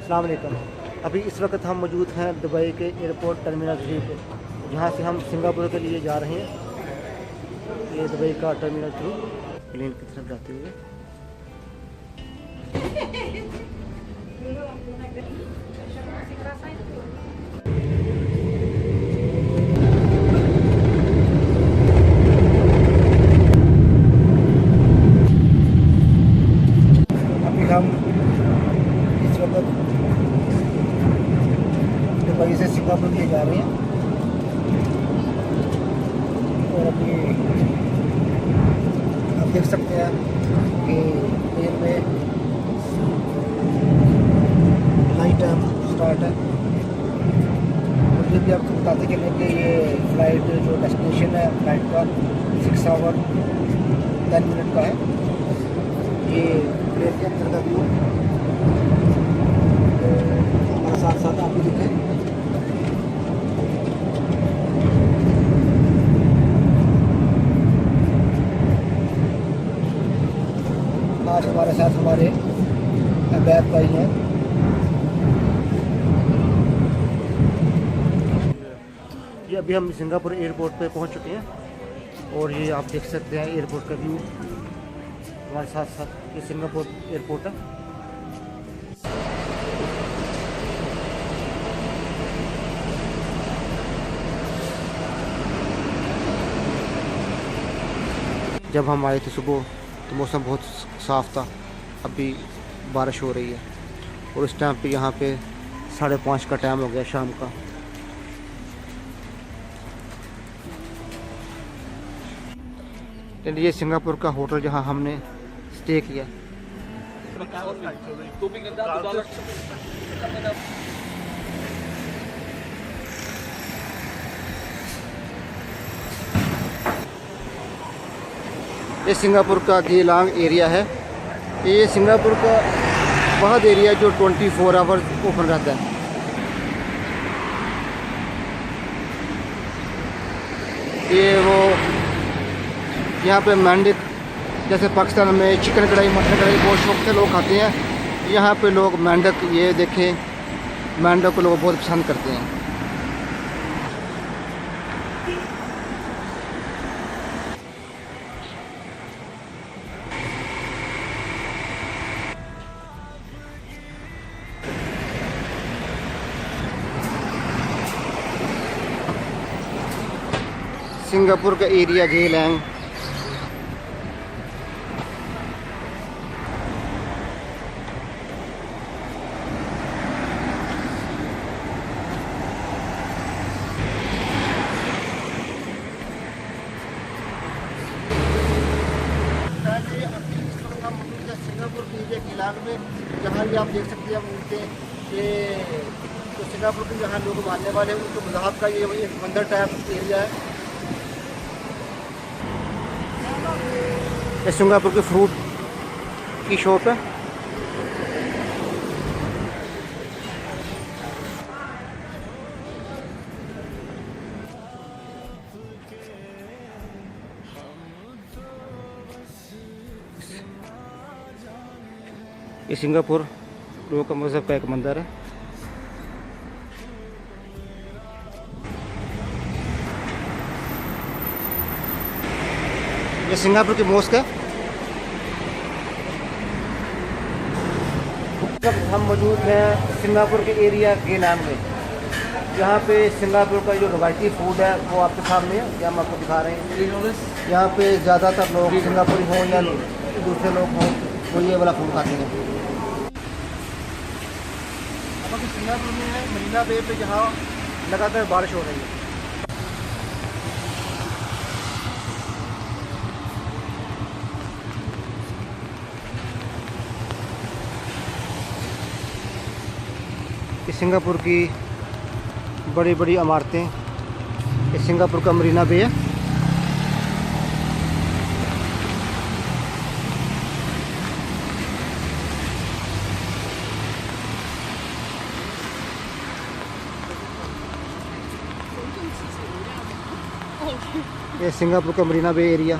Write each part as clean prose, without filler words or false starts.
अस्सलाम वालेकुम। अभी इस वक्त हम मौजूद हैं दुबई के एयरपोर्ट टर्मिनल 3 पे, जहाँ से हम सिंगापुर के लिए जा रहे हैं। ये दुबई का टर्मिनल 3 प्लेन की तरफ जाते हुए। अभी हम इस वक्त दुबई से सिंगापुर लिए जा रहे हैं और अभी आप देख सकते हैं कि प्लेन में फ्लाइट टाइम स्टार्ट है। और ये भी आपको बताते चलें कि ये फ़्लाइट जो डेस्टिनेशन है फ़्लाइट का 6 आवर 10 मिनट का है। ये प्लेन के अंदर का व्यू हमारे साथ साथ आप भी दिखें। आज हमारे साथ हमारे अबैद भाई हैं। ये अभी हम सिंगापुर एयरपोर्ट पे पहुंच चुके हैं और ये आप देख सकते हैं एयरपोर्ट का व्यू हमारे साथ साथ। ये सिंगापुर एयरपोर्ट है। जब हम आए थे सुबह तो मौसम बहुत साफ़ था। अभी बारिश हो रही है और इस टाइम पे यहाँ पे 5:30 का टाइम हो गया शाम का। ये सिंगापुर का होटल जहाँ हमने स्टे किया। ये सिंगापुर का गेलांग एरिया है। ये सिंगापुर का वह एरिया जो 24 आवर ओपन रहता है। ये वो यहाँ पे मेंढक जैसे पाकिस्तान में चिकन कढ़ाई मटन कढ़ाई बहुत शौक से लोग खाते हैं। यहाँ पे लोग मेंढक, ये देखें, मेंढक को लोग बहुत पसंद करते हैं। सिंगापुर का एरिया गेलांग। सिंगापुर के एरिया गेलांग में जहाँ भी आप देख सकते हैं उनके ये तो सिंगापुर के जहाँ लोग मानने वाले हैं उनको मज़ाहब का ये एक मंदिर टाइप एरिया है। ये सिंगापुर के फ्रूट की शॉप है। ये सिंगापुर लोगों का मज़हब का एक मंदिर है। ये सिंगापुर की मॉस्क है। हम मौजूद हैं सिंगापुर के एरिया गेलांग में, जहाँ पे सिंगापुर का जो रवायती फूड है वो आपके सामने है। यहाँ हम आपको दिखा रहे हैं। यहाँ पे ज़्यादातर लोग सिंगापुरी हों या दूसरे लोग हों तो ये वाला फूड खाते हैं। अब सिंगापुर में है मरीना बे पे, जहाँ लगातार बारिश हो रही है। ये सिंगापुर की बड़ी बड़ी इमारतें, ये सिंगापुर का मरीना बे है। ये सिंगापुर का मरीना बे एरिया।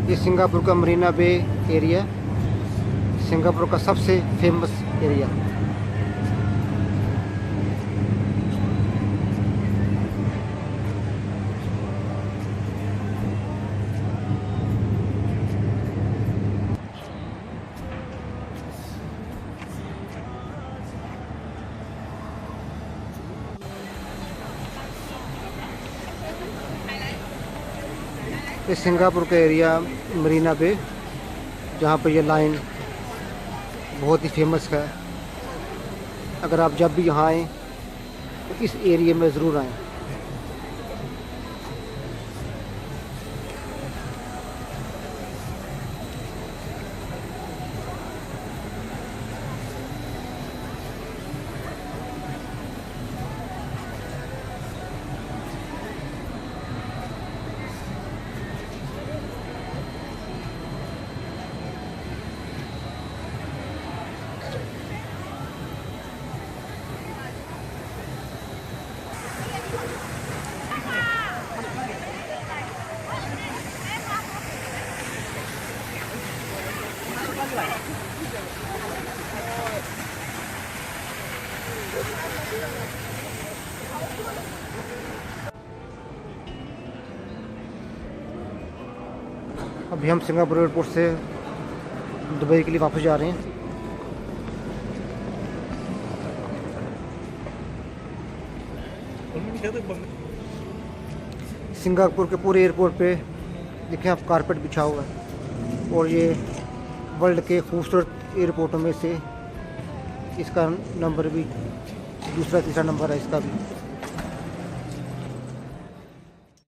ये सिंगापुर का मरीना बे एरिया, सिंगापुर का सबसे फेमस एरिया। ये सिंगापुर का एरिया मरीना बे, जहाँ पर ये लाइन बहुत ही फेमस है। अगर आप जब भी यहाँ आएँ तो इस एरिया में ज़रूर आएँ। अभी हम सिंगापुर एयरपोर्ट से दुबई के लिए वापस जा रहे हैं। सिंगापुर के पूरे एयरपोर्ट पे देखें आप, कारपेट बिछा हुआ है और ये वर्ल्ड के खूबसूरत एयरपोर्टों में से इसका नंबर भी दूसरा तीसरा नंबर है इसका भी।